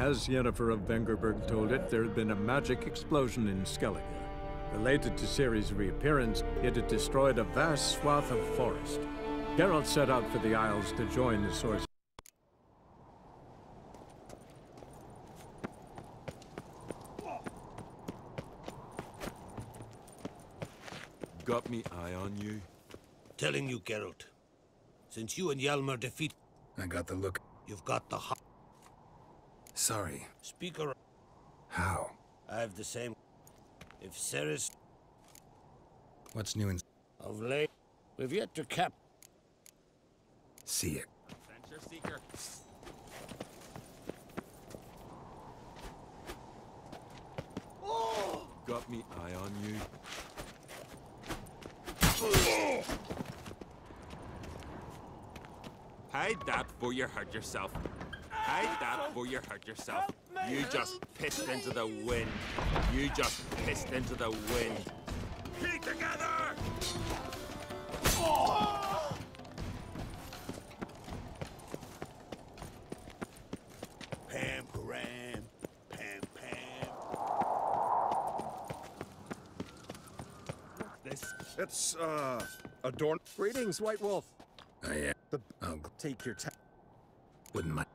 As Yennefer of Vengerberg told it, there had been a magic explosion in Skellige. Related to Ciri's reappearance, it had destroyed a vast swath of forest. Geralt set out for the Isles to join the source. Got me eye on you? Telling you, Geralt. Since you and Hjalmar defeat... I got the look. You've got the heart. Sorry. Speaker... How? I have the same... If Ceres... What's new in... Of late, we've yet to cap... See it. Adventure seeker. Got me eye on you? Hide that before you hurt yourself. Hide that before you hurt yourself. You just pissed into the wind. You just pissed into the wind. Keep together! Pam, param, pam, pam. This. It's, adorned. Greetings, White Wolf. Oh, yeah. I'll take your time. Wouldn't mind.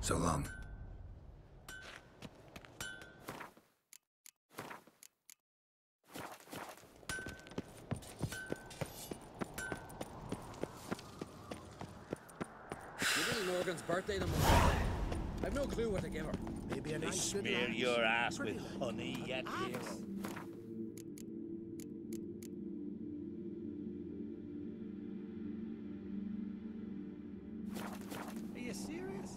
So long. Giving Morgan's birthday tomorrow. I've no clue what to give her. Maybe a nice smear your ass with honey yet, dear. Are you serious?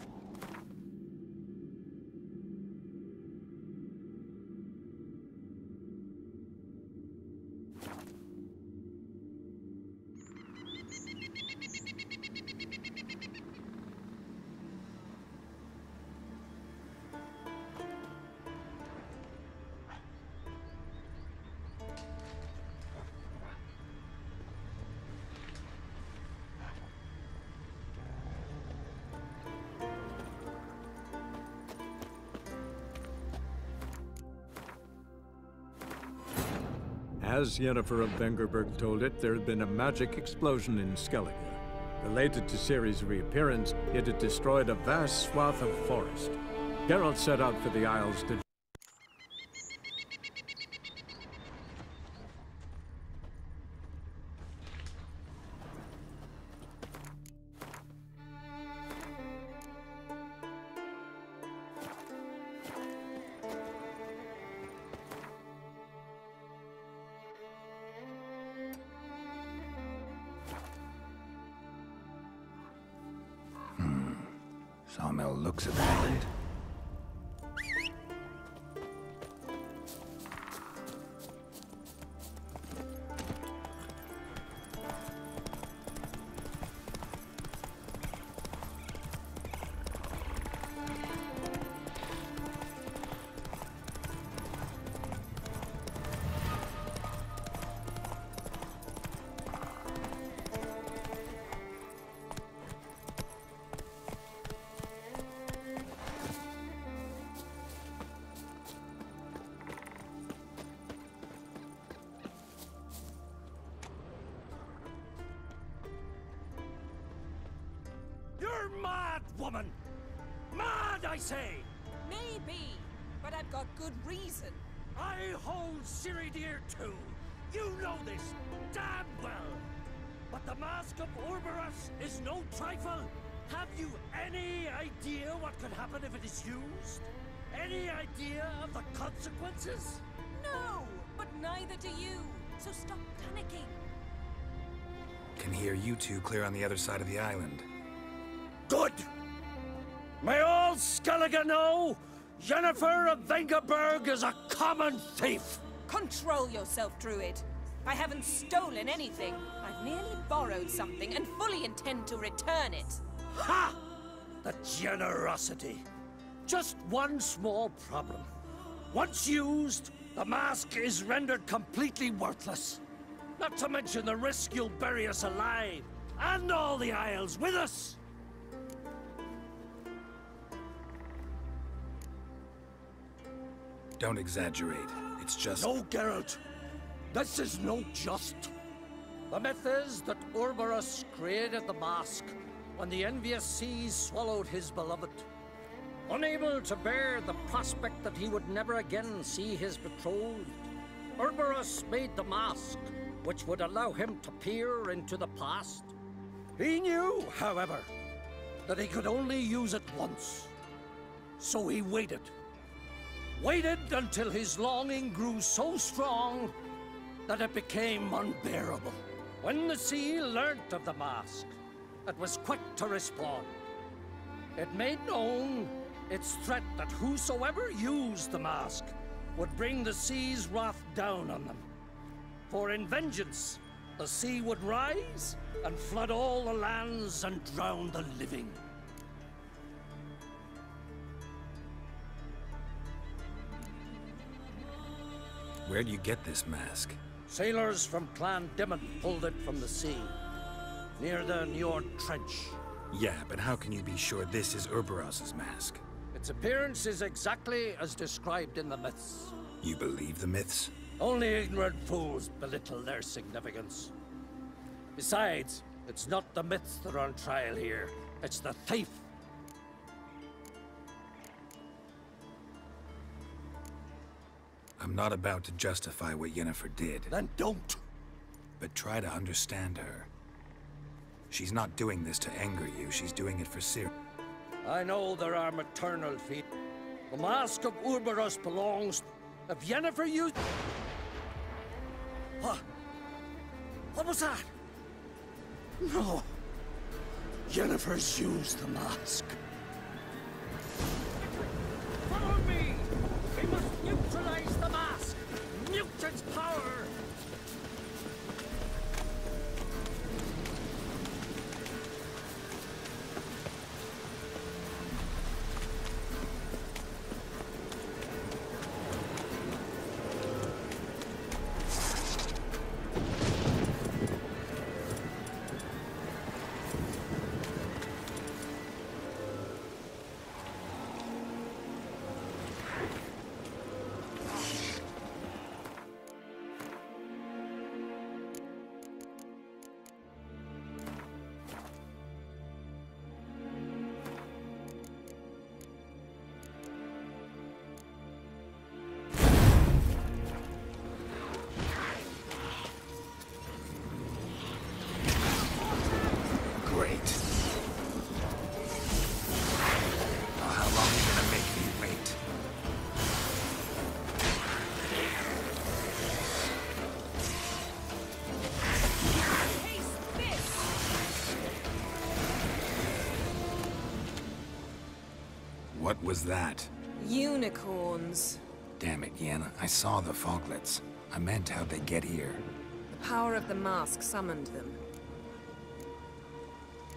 As Yennefer of Vengerberg told it, there had been a magic explosion in Skellige. Related to Ciri's reappearance, it had destroyed a vast swath of forest. Geralt set out for the Isles to... Sawmill looks abandoned. woman! Mad, I say! Maybe, but I've got good reason. I hold Ciri dear too. You know this damn well. But the Mask of Orboros is no trifle. Have you any idea what could happen if it is used? Any idea of the consequences? No, but neither do you. So stop panicking. Can hear you two clear on the other side of the island. Good! May all Skellige know, Yennefer of Vengerberg is a common thief! Control yourself, Druid. I haven't stolen anything. I've merely borrowed something and fully intend to return it. Ha! The generosity. Just one small problem. Once used, the mask is rendered completely worthless. Not to mention the risk you'll bury us alive, and all the Isles with us! Don't exaggerate. It's just... No, Geralt. This is no just. The myth is that Orboros created the mask when the envious seas swallowed his beloved. Unable to bear the prospect that he would never again see his betrothed, Orboros made the mask, which would allow him to peer into the past. He knew, however, that he could only use it once. So he waited. Waited until his longing grew so strong that it became unbearable. When the sea learnt of the mask, it was quick to respond. It made known its threat that whosoever used the mask would bring the sea's wrath down on them. For in vengeance, the sea would rise and flood all the lands and drown the living. Where do you get this mask? Sailors from Clan Dimon pulled it from the sea, near the Njord Trench. Yeah, but how can you be sure this is Orboros' mask? Its appearance is exactly as described in the myths. You believe the myths? Only ignorant fools belittle their significance. Besides, it's not the myths that are on trial here. It's the thief. I'm not about to justify what Yennefer did. Then don't. But try to understand her. She's not doing this to anger you, she's doing it for Ciri. I know there are maternal feet. The Mask of Orboros belongs... If Yennefer used... What? What was that? No. Yennefer's used the mask. Follow me! We must neutralize the mask! Mute its power! What was that? Unicorns. Damn it, Yenna. I saw the foglets. I meant how'd they get here? The power of the mask summoned them.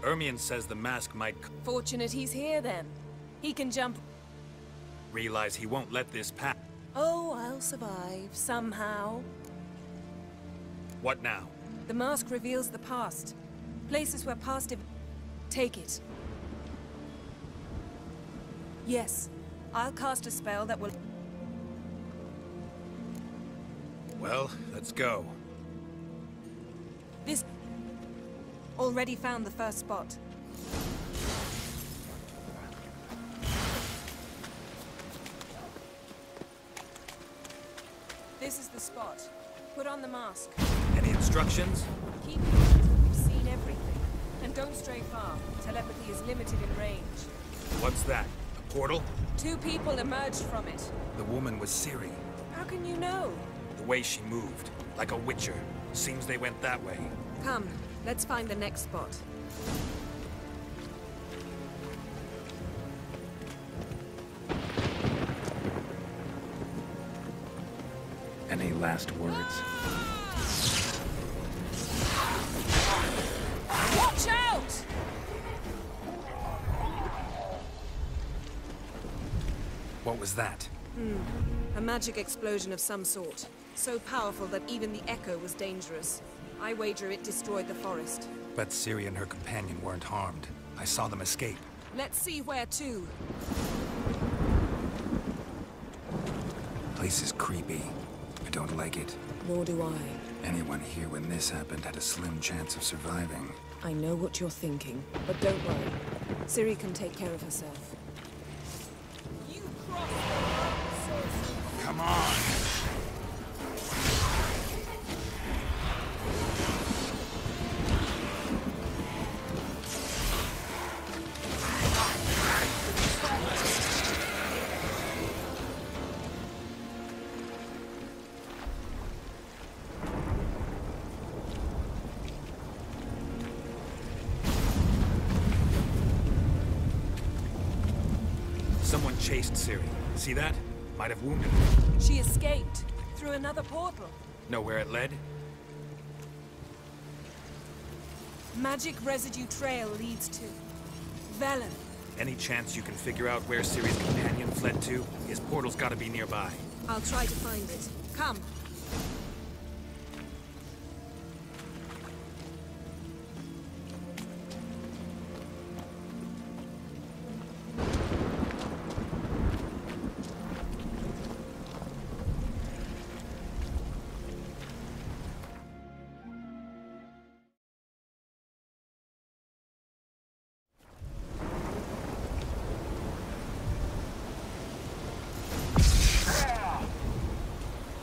Ermion says the mask might... Fortunate he's here, then. He can jump... Realize he won't let this pass. Oh, I'll survive, somehow. What now? The mask reveals the past. Places where past Take it. Yes, I'll cast a spell that will... Well, let's go. This... Already found the first spot. This is the spot. Put on the mask. Any instructions? Keep it until we've seen everything. And don't stray far. Telepathy is limited in range. What's that? A portal? 2 people emerged from it. The woman was Ciri. How can you know? The way she moved, like a witcher. Seems they went that way. Come, let's find the next spot. Any last words? Watch out! What was that? A magic explosion of some sort. So powerful that even the echo was dangerous. I wager it destroyed the forest. But Ciri and her companion weren't harmed. I saw them escape. Let's see where to. Place is creepy. I don't like it. Nor do I. Anyone here when this happened had a slim chance of surviving. I know what you're thinking, but don't worry. Ciri can take care of herself. You crossed. Come on! Someone chased Ciri. See that? Might have wounded her. She escaped through another portal. Know where it led? Magic residue trail leads to Velen. Any chance you can figure out where Ciri's companion fled to? His portal's gotta be nearby. I'll try to find it. Come.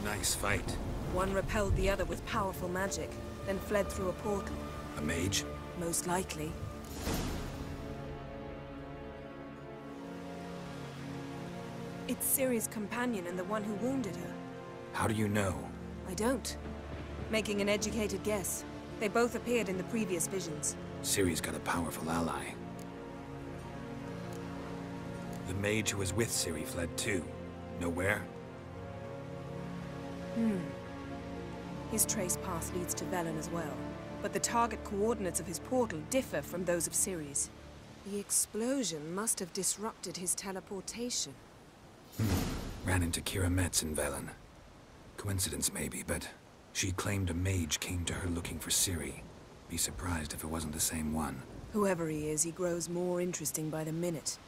Nice fight. One repelled the other with powerful magic, then fled through a portal. A mage? Most likely. It's Ciri's companion and the one who wounded her. How do you know? I don't. Making an educated guess. They both appeared in the previous visions. Ciri's got a powerful ally. The mage who was with Ciri fled too. Know where? His trace path leads to Velen as well. But the target coordinates of his portal differ from those of Ciri's. The explosion must have disrupted his teleportation. Ran into Kira Metz in Velen. Coincidence maybe, but she claimed a mage came to her looking for Ciri. Be surprised if it wasn't the same one. Whoever he is, he grows more interesting by the minute.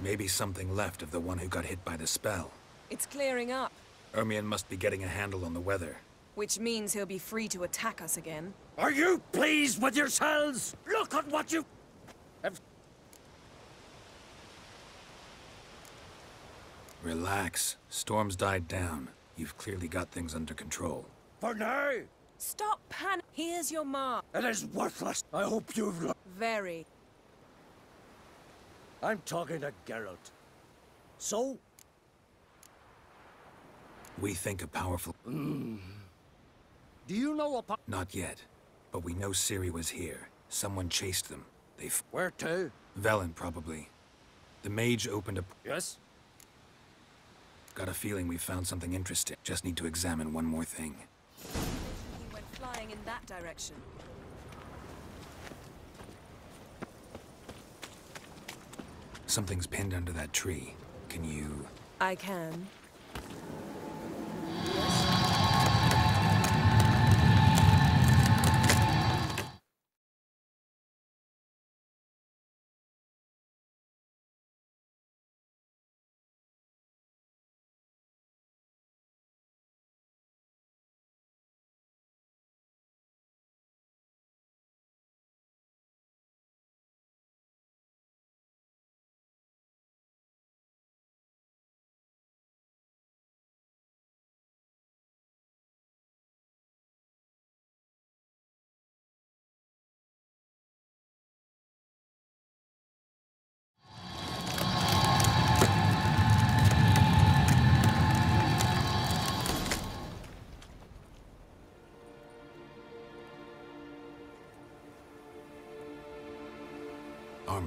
Maybe something left of the one who got hit by the spell. It's clearing up, Ermion must be getting a handle on the weather. which means he'll be free to attack us again. Are you pleased with yourselves? Look at what you... Relax. Storm's died down. You've clearly got things under control. For now, Stop pan. Here's your mark. it is worthless. I hope you've... Very. I'm talking to Geralt. So, We think a powerful... do you know a... Not yet. But we know Ciri was here. Someone chased them. Where to? Velen, probably. The mage opened a... Yes? Got a feeling we found something interesting. Just need to examine one more thing. He went flying in that direction. Something's pinned under that tree. Can you... I can.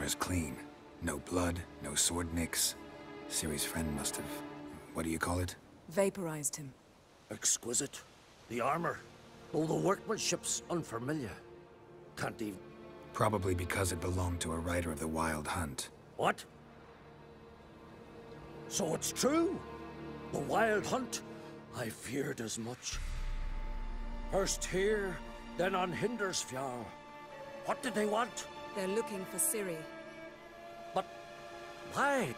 armor's clean. No blood, no sword nicks. Ciri's friend must have... what do you call it? Vaporized him. Exquisite. The armor, though the workmanship's unfamiliar. Can't even... Probably because it belonged to a rider of the Wild Hunt. What? So it's true? The Wild Hunt? I feared as much. First here, then on Hindersfjall. What did they want? They're looking for Ciri. But why?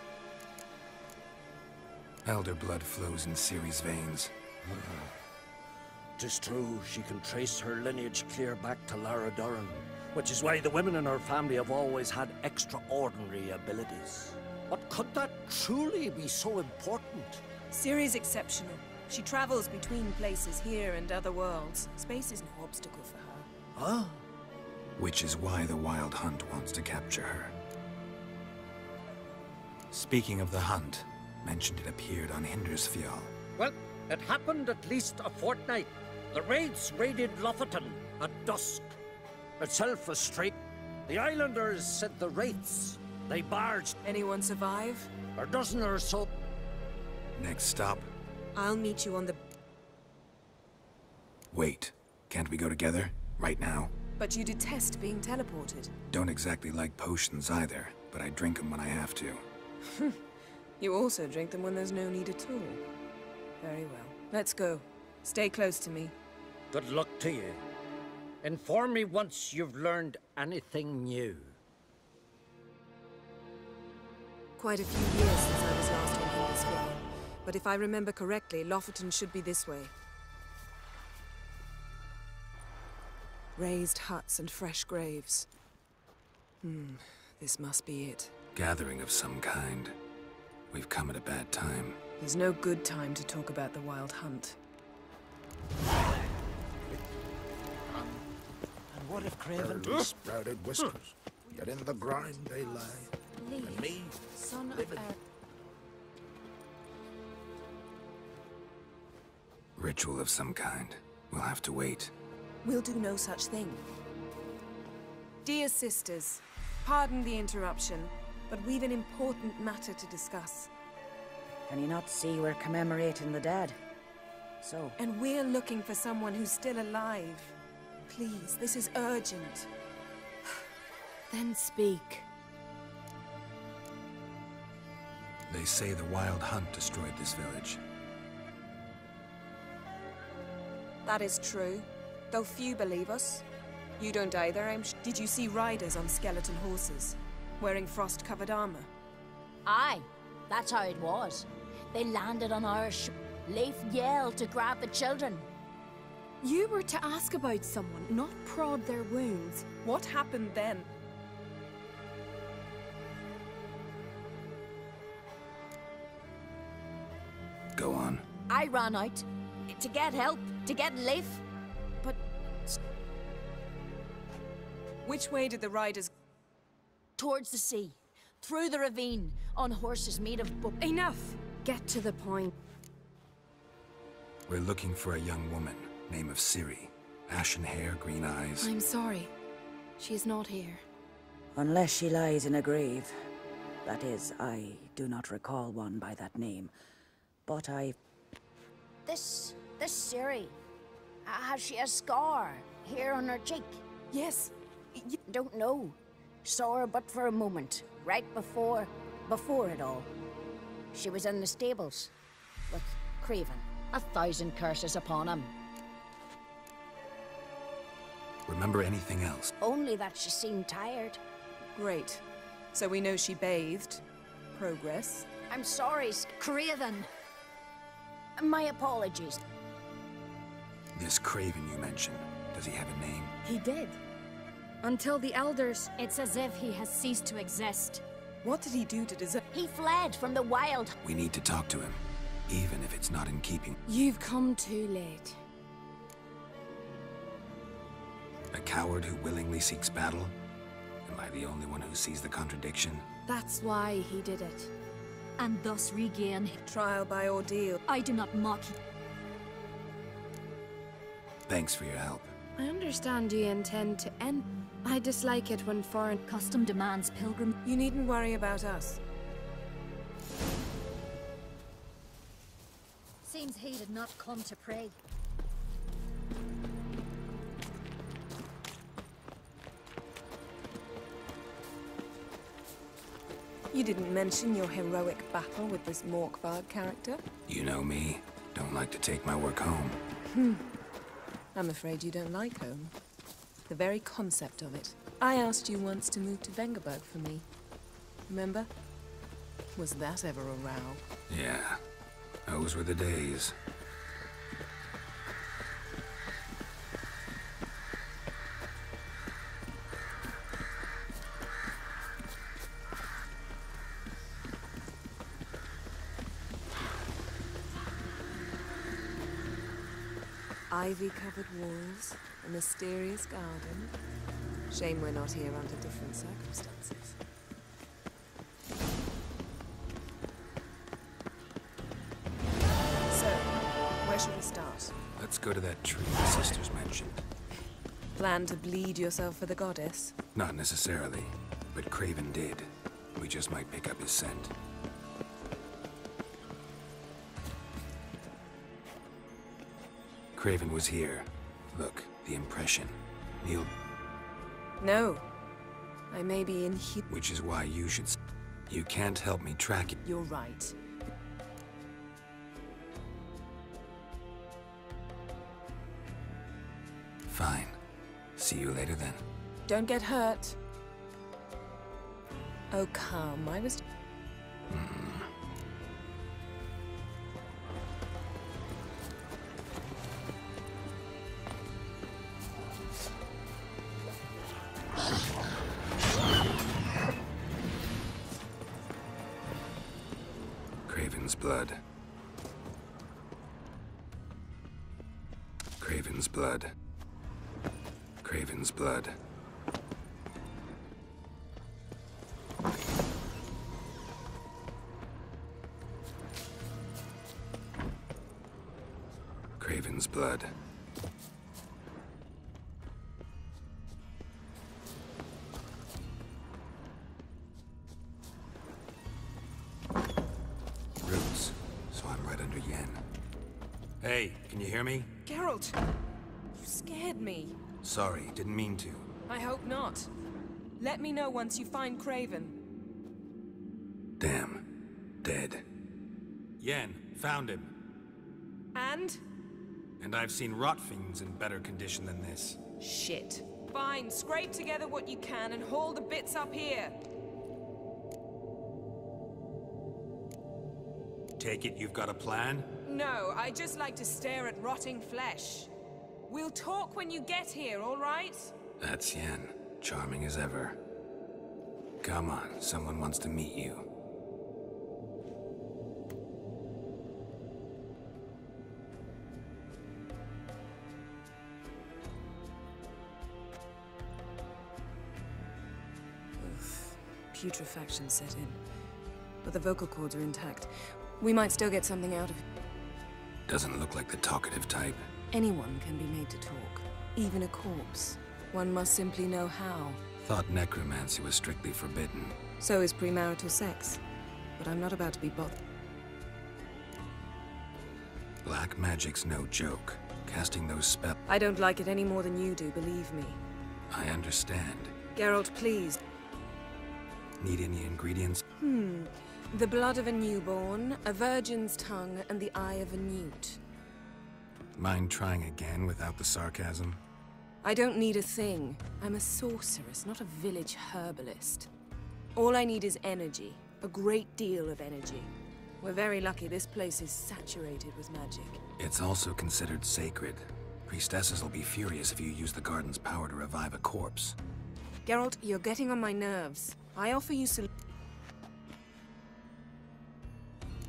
Elder blood flows in Ciri's veins. 'Tis true, she can trace her lineage clear back to Lara Duran, which is why the women in her family have always had extraordinary abilities. But could that truly be so important? Ciri's exceptional. She travels between places here and other worlds. Space is no obstacle for her. Huh? Which is why the Wild Hunt wants to capture her. Speaking of the Hunt, mentioned it appeared on Hindersfjall. Well, it happened at least a fortnight. The raids raided Lofoten at dusk. Itself a straight. The islanders said the wraiths. They barged. Anyone survive? A dozen or so. Next stop. I'll meet you on the... Wait. Can't we go together? Right now? But you detest being teleported. Don't exactly like potions either, but I drink them when I have to. You also drink them when there's no need at all. Very well. Let's go. Stay close to me. Good luck to you. Inform me once you've learned anything new. Quite a few years since I was last on Hindersfjall. But if I remember correctly, Lofoten should be this way. Raised huts and fresh graves. This must be it. Gathering of some kind. We've come at a bad time. There's no good time to talk about the Wild Hunt. And what if Craven... Dirty sprouted whiskers. Yet in the grind they lie. And me, Son of living. Ritual of some kind. We'll have to wait. We'll do no such thing. Dear sisters, pardon the interruption, but we've an important matter to discuss. Can you not see we're commemorating the dead? So? And we're looking for someone who's still alive. Please, this is urgent. Then speak. They say the Wild Hunt destroyed this village. That is true, though few believe us. You don't either, I'm sure. Did you see riders on skeleton horses, wearing frost-covered armor? Aye, that's how it was. They landed on our ship. Leif yelled to grab the children. You were to ask about someone, not prod their wounds. What happened then? Go on. I ran out to get help, to get Leif, but... Which way did the riders... Towards the sea, through the ravine, on horses made of book. Enough! Get to the point. We're looking for a young woman, name of Ciri. Ashen hair, green eyes. I'm sorry. She is not here. Unless she lies in a grave. That is, I do not recall one by that name. But I... This Ciri, has she a scar here on her cheek? Yes. Don't know. Saw her but for a moment, right before it all. She was in the stables with Craven. 1,000 curses upon him. Remember anything else? Only that she seemed tired. Great. So we know she bathed. Progress. I'm sorry, Craven. My apologies. This Craven you mentioned, does he have a name? He did. Until the elders... It's as if he has ceased to exist. What did he do to deserve... He fled from the wild. We need to talk to him, even if it's not in keeping. You've come too late. A coward who willingly seeks battle? Am I the only one who sees the contradiction? That's why he did it. And thus regain... Trial by ordeal. I do not mock... Thanks for your help. I understand you intend to end. I dislike it when foreign custom demands pilgrim. You needn't worry about us. Seems he did not come to pray. You didn't mention your heroic battle with this Morkvarg character? You know me. Don't like to take my work home. I'm afraid you don't like home. The very concept of it. I asked you once to move to Vengerberg for me. Remember? Was that ever a row? Yeah. Those were the days. Ivy-covered walls, a mysterious garden. Shame we're not here under different circumstances. So, where should we start? Let's go to that tree the sisters mentioned. Plan to bleed yourself for the goddess? Not necessarily, but Craven did. We just might pick up his scent. Craven was here. Look, the impression. Neil... No. I may be in here. Which is why you should... You can't help me track it. You're right. Fine. See you later then. Don't get hurt. Oh, come. I was... Craven's blood. Craven's blood. Craven's blood. Craven's blood. Roots, so I'm right under Yen. Hey, can you hear me? Geralt! You scared me. Sorry, didn't mean to. I hope not. Let me know once you find Craven. Damn. Dead. Yen, found him. And? And I've seen rot fiends in better condition than this. Shit. Fine, scrape together what you can and haul the bits up here. Take it you've got a plan? No, I just like to stare at rotting flesh. We'll talk when you get here, all right? That's Yen. Charming as ever. Come on, someone wants to meet you. Oof. Putrefaction set in. But the vocal cords are intact. We might still get something out of it. Doesn't look like the talkative type. Anyone can be made to talk. Even a corpse. One must simply know how. Thought necromancy was strictly forbidden. So is premarital sex. But I'm not about to be bothered. Black magic's no joke. Casting those spells... I don't like it any more than you do, believe me. I understand. Geralt, please. Need any ingredients? The blood of a newborn, a virgin's tongue, and the eye of a newt. Mind trying again without the sarcasm? I don't need a thing. I'm a sorceress, not a village herbalist. All I need is energy. A great deal of energy. We're very lucky this place is saturated with magic. It's also considered sacred. Priestesses will be furious if you use the garden's power to revive a corpse. Geralt, you're getting on my nerves. I offer you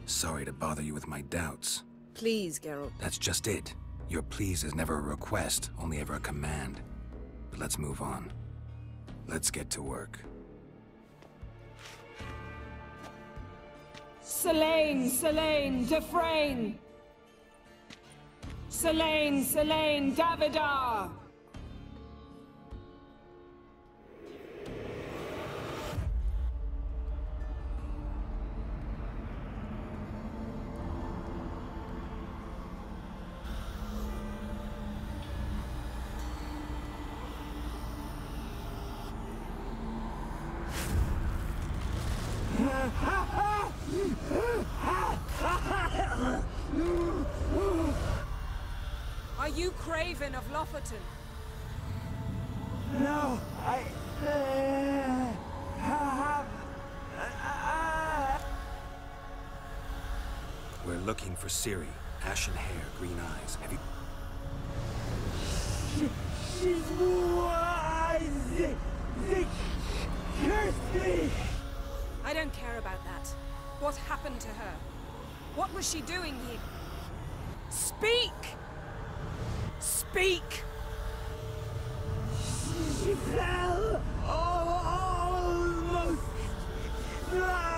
Sorry to bother you with my doubts. Please, Geralt. That's just it. Your please is never a request, only ever a command. But let's move on. Let's get to work. Selene, Selene, Defrain! Selene, Selene, Davidar! Are you Craven of Lofoten? No, I have... We're looking for Ciri. Ashen hair, green eyes. Have you... She's wise! They cursed me! I don't care about that. What happened to her? What was she doing here? Speak! Speak! She fell almost drowned!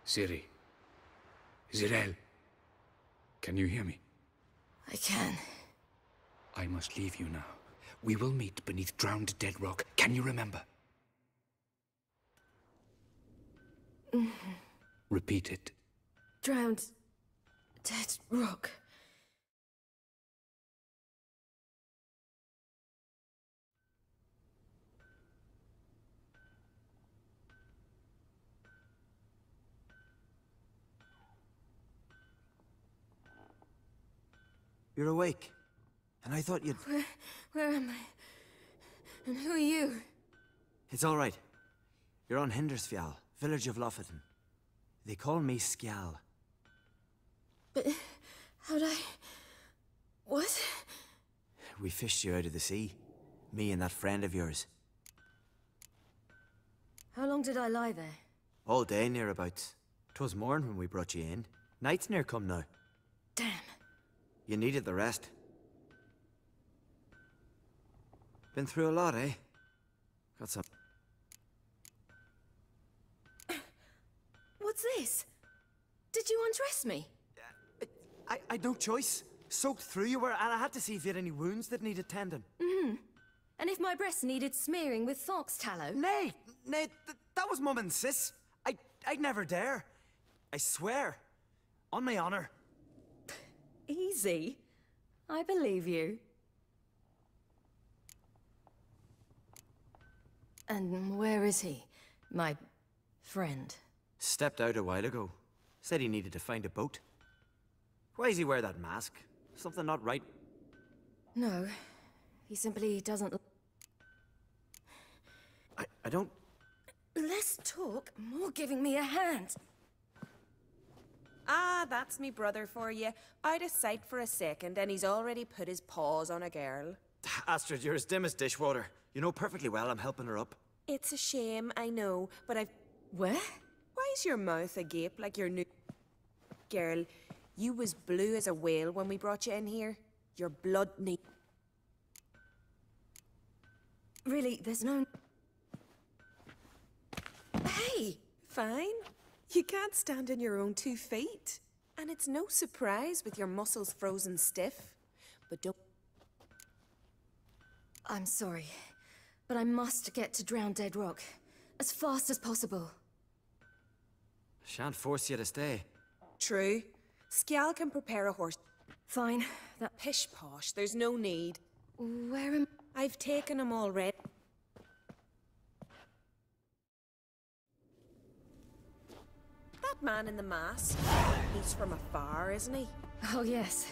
Ciri. Zirel. Can you hear me? I can. I must leave you now. We will meet beneath drowned dead rock. Can you remember? Repeat it. Drowned dead rock. You're awake. And I thought you'd... Where am I? And who are you? It's all right. You're on Hindersfjall, village of Lofoten. They call me Skjal. But how'd I... What? We fished you out of the sea. Me and that friend of yours. How long did I lie there? All day nearabouts. 'Twas morn when we brought you in. Night's near come now. Damn. You needed the rest. Been through a lot, eh? Got some... What's this? Did you undress me? I'd no choice. Soaked through you were, and I had to see if you had any wounds that needed tending. Mm-hmm. And if my breasts needed smearing with fox tallow? Nay, that was Mum and Sis. I'd never dare. I swear. On my honor. Easy. I believe you. And where is he? My friend? Stepped out a while ago. Said he needed to find a boat. Why does he wear that mask? Something not right? No. He simply doesn't... I don't... Less talk, more giving me a hand. Ah, that's me brother for you. Out of sight for a second, and he's already put his paws on a girl. Astrid, you're as dim as dishwater. You know perfectly well I'm helping her up. It's a shame, I know, but I've... Where? Why is your mouth agape like your new... Girl, you was blue as a whale when we brought you in here. Your blood need... Really, there's no... Hey! Fine. You can't stand on your own 2 feet. And it's no surprise with your muscles frozen stiff. But don't... I'm sorry, but I must get to Drowned Dead Rock as fast as possible. Shan't force you to stay. True. Skjal can prepare a horse. Fine. That pish-posh, there's no need. Where am... I've taken him already. That man in the mask, he's from afar, isn't he? Oh, yes.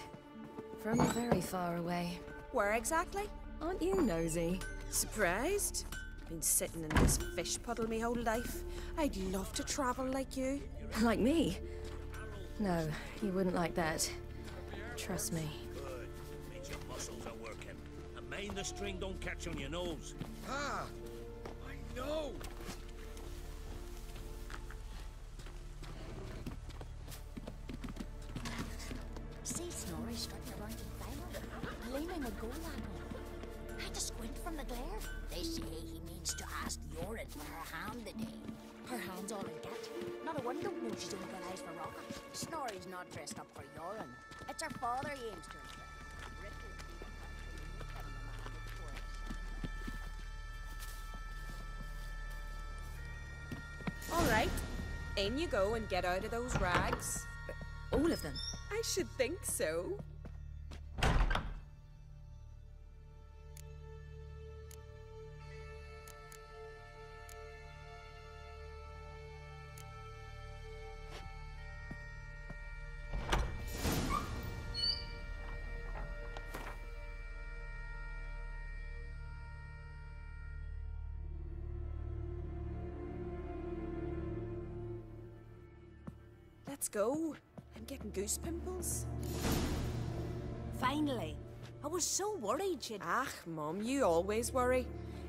From very far away. Where exactly? Aren't you nosy? Surprised? Been sitting in this fish puddle me whole life. I'd love to travel like you. Like me? No, you wouldn't like that. Trust me. Good. Means your muscles are working. Mind the string don't catch on your nose. Ah! I know! See Snorri strutting around in Feyenoord, gleaming a gold apple. Had to squint from the glare. They say he means to ask Yoren for her hand today. Her hand's all in get. Not a one don't know she's only got eyes for rocket. Snorri's not dressed up for Yoren. It's her father he aims to impress. All right, in you go and get out of those rags. All of them? I should think so. Let's go. I'm getting goose pimples. Finally. I was so worried she'd... Ach, Mum, you always worry.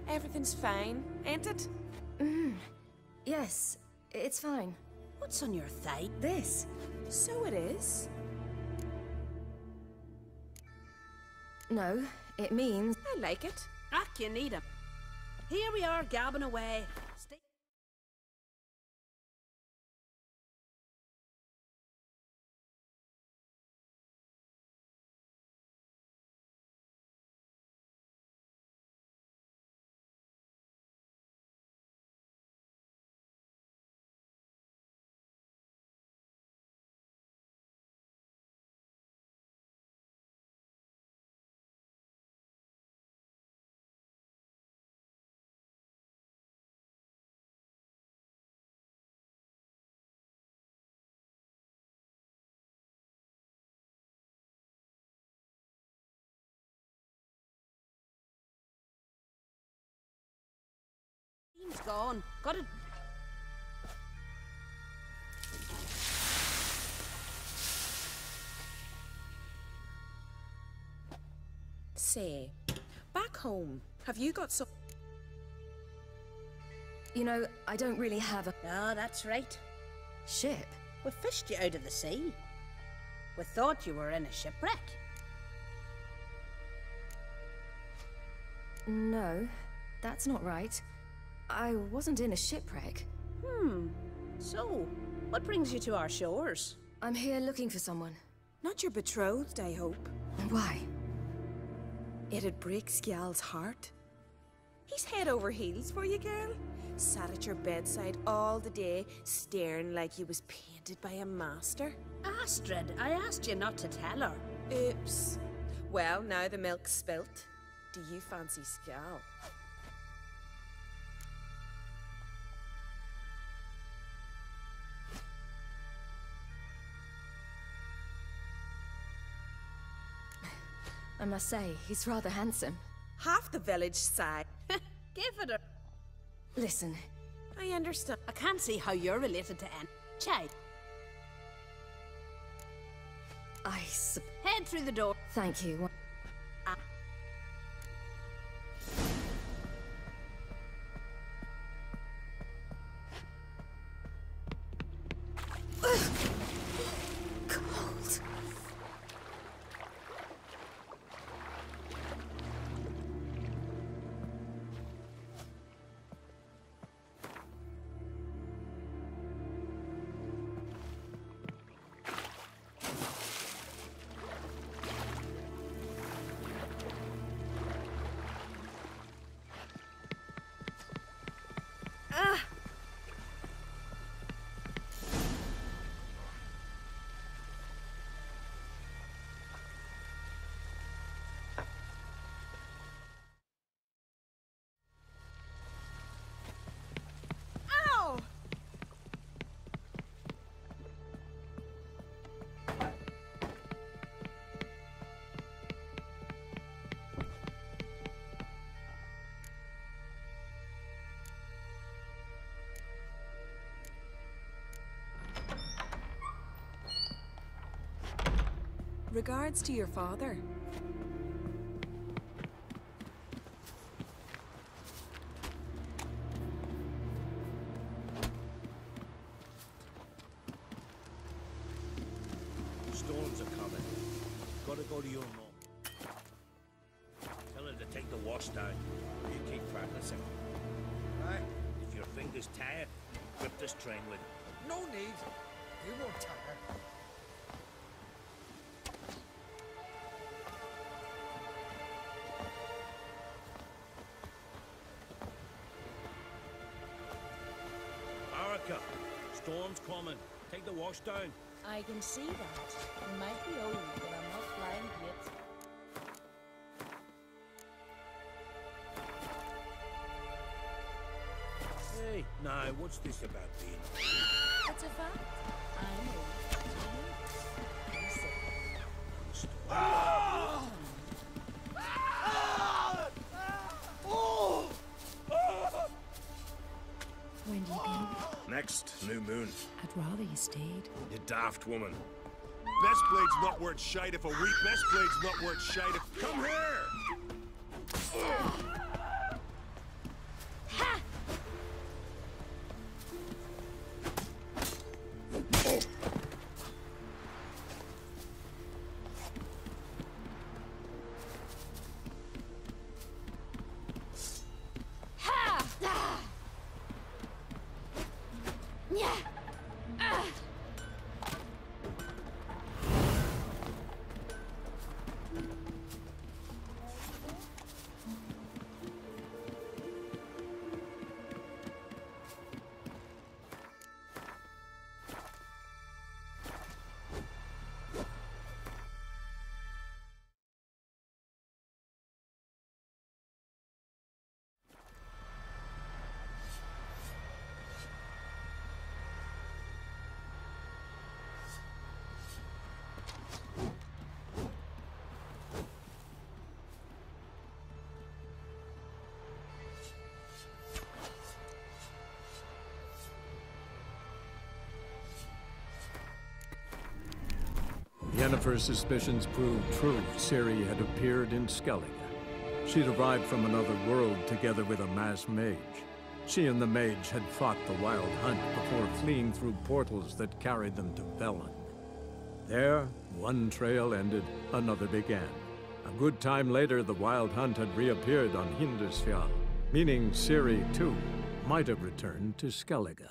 Everything's fine, ain't it? Yes, it's fine. What's on your thigh? This. So it is. No, it means... I like it. Ach, you need him. Here we are, gabbing away. Team's gone. Got it. Say, back home, have you got some... You know, I don't really have a... Ah, that's right. Ship? We fished you out of the sea. We thought you were in a shipwreck. No, that's not right. I wasn't in a shipwreck. So, what brings you to our shores? I'm here looking for someone. Not your betrothed, I hope. Why? It'd break Skjal's heart. He's head over heels for you, girl. Sat at your bedside all the day, staring like he was painted by a master. Astrid, I asked you not to tell her. Oops. Well, now the milk's spilt. Do you fancy Skjal? I must say, he's rather handsome. Half the village sighed. Give it a... Listen. I understand. I can't see how you're related to Chai. Head through the door. Thank you. Cold. Regards to your father. go to your room. Tell her to take the wash down. You keep practicing. Right? If your finger's tired, grip this train with it. No need. They won't tire. Arica, storm's coming. Take the wash down. I can see that. I might be old, but I'm not blind yet. Hey, now, what's this about being old? It's a fact. I'm old. When do you go? Next new moon. I'd rather you stayed. You daft woman. Best blade's not worth shite if a weak best blade's not worth shite if... Come here! Yennefer's suspicions proved true. Ciri had appeared in Skellige. She'd arrived from another world together with a masked mage. She and the mage had fought the Wild Hunt before fleeing through portals that carried them to Velen. There, one trail ended, another began. A good time later, the Wild Hunt had reappeared on Hindusfjall, meaning Ciri, too, might have returned to Skellige.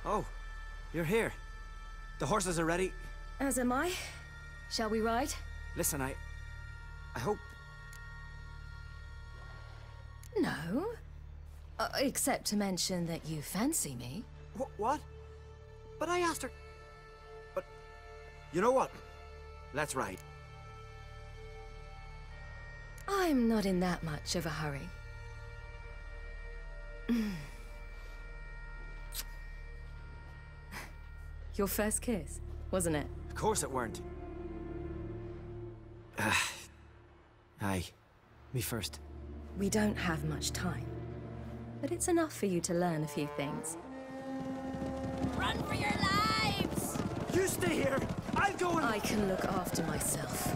Oh, you're here. The horses are ready. As am I. Shall we ride? Listen, I hope... No. Except to mention that you fancy me. What? But I asked her... But... You know what? Let's ride. I'm not in that much of a hurry. Your first kiss, wasn't it? Of course it weren't. Aye. Me first. We don't have much time. But it's enough for you to learn a few things. Run for your lives! You stay here! I'll go and... I can look after myself.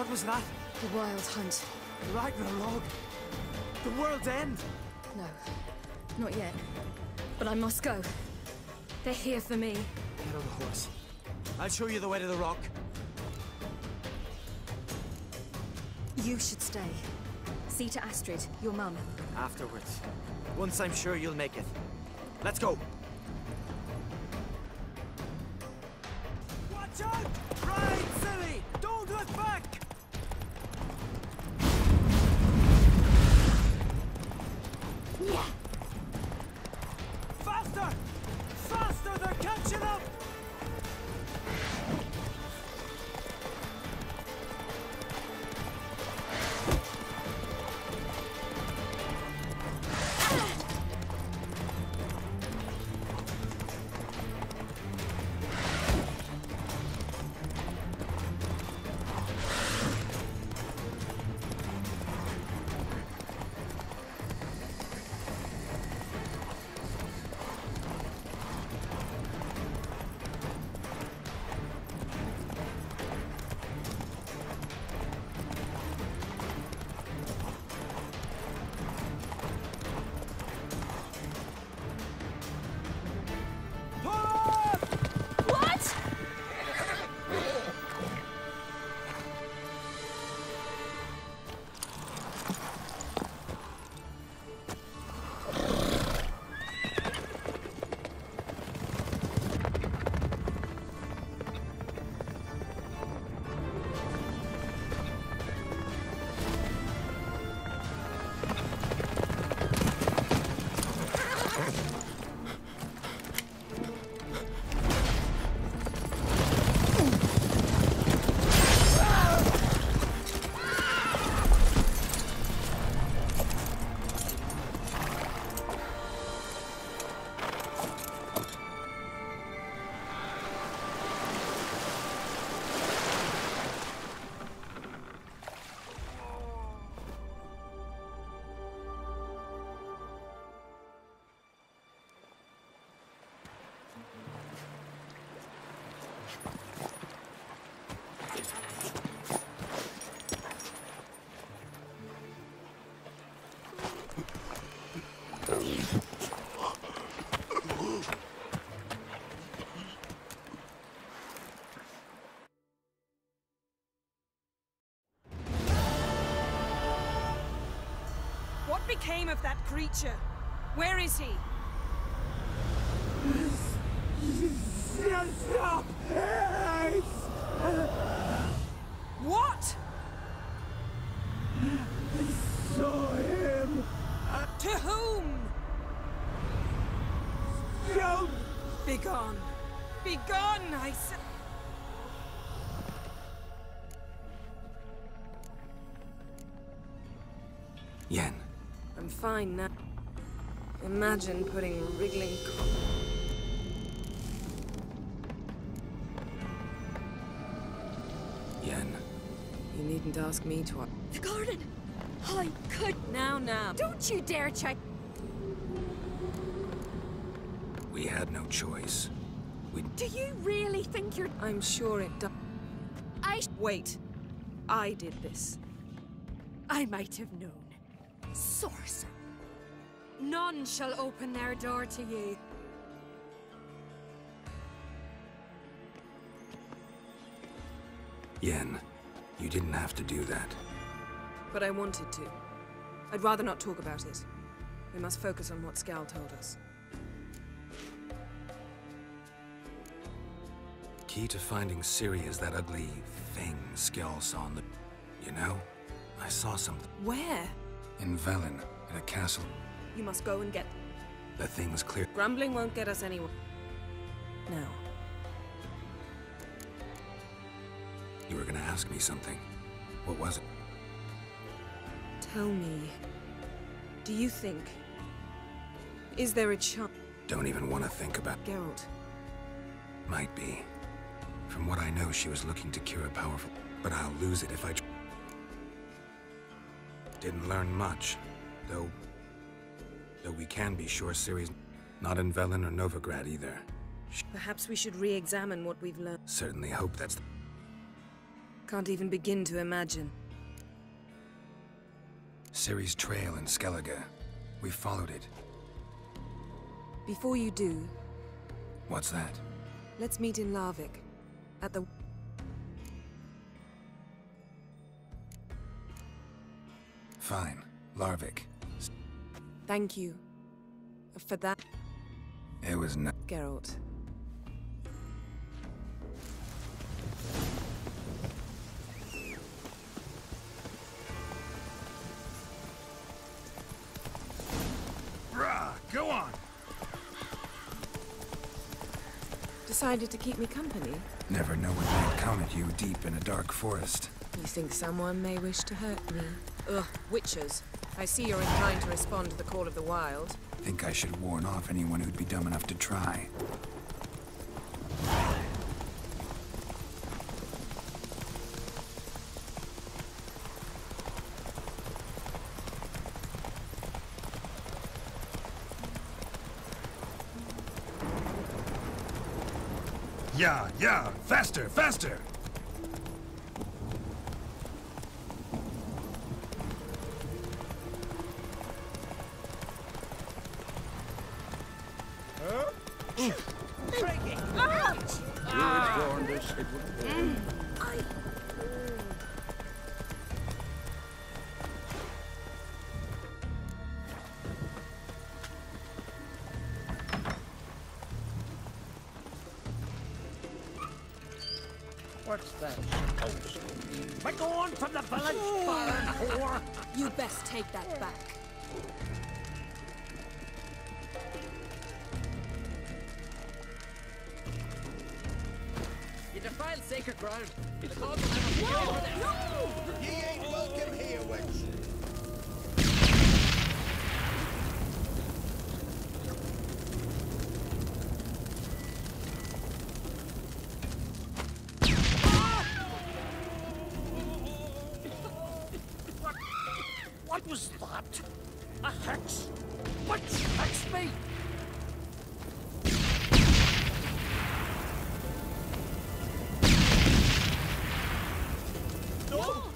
What was that? The Wild Hunt. Ragnarok. The world's end. No, not yet. But I must go. They're here for me. Get on the horse. I'll show you the way to the rock. You should stay. See to Astrid, your mum. Afterwards. Once I'm sure you'll make it. Let's go. Watch out! Ride, silly! Don't look back! Yeah. Faster! Faster! They're catching up! What became of that creature? Where is he? Stop! What? I saw him! To whom? Don't! Begone! Begone, I said! Yen. I'm fine now. Imagine putting wriggling... Yen. You needn't ask me to... The garden! I could... Now. Don't you dare check... We had no choice. Do you really think you're... I'm sure it does. Wait. I did this. I might have known. Sorcerer. None shall open their door to you. Yen, you didn't have to do that. But I wanted to. I'd rather not talk about it. We must focus on what Skal told us. Key to finding Ciri is that ugly thing Skell saw in the... You know? I saw something. Where? In Velen, in a castle. You must go and get... The thing's clear. Grumbling won't get us anywhere. Now. You were gonna ask me something. What was it? Tell me. Do you think... Is there a chance... Don't even want to think about... Geralt. Might be. From what I know, she was looking to cure a powerful... But I'll lose it if I... Didn't learn much, though we can be sure Ciri's not in Velen or Novigrad either. Perhaps we should re-examine what we've learned. Certainly hope that's... Can't even begin to imagine. Ciri's trail in Skellige. We followed it. Before you do, What's that? let's meet in Larvik. At the... Fine. Larvik. Thank you. For that, It was not. Geralt. Rah, go on! Decided to keep me company? Never know what might come at you deep in a dark forest. You think someone may wish to hurt me? Ugh, witches. I see you're inclined to respond to the call of the wild. Think I should warn off anyone who'd be dumb enough to try. Yeah, faster, faster! What's that supposed to be? We're going from the village, barn whore! You best take that back. You defile sacred ground. The gods will never forgive you for this. Ye ain't welcome here, witch! What was that? A hex? What hexed me? No!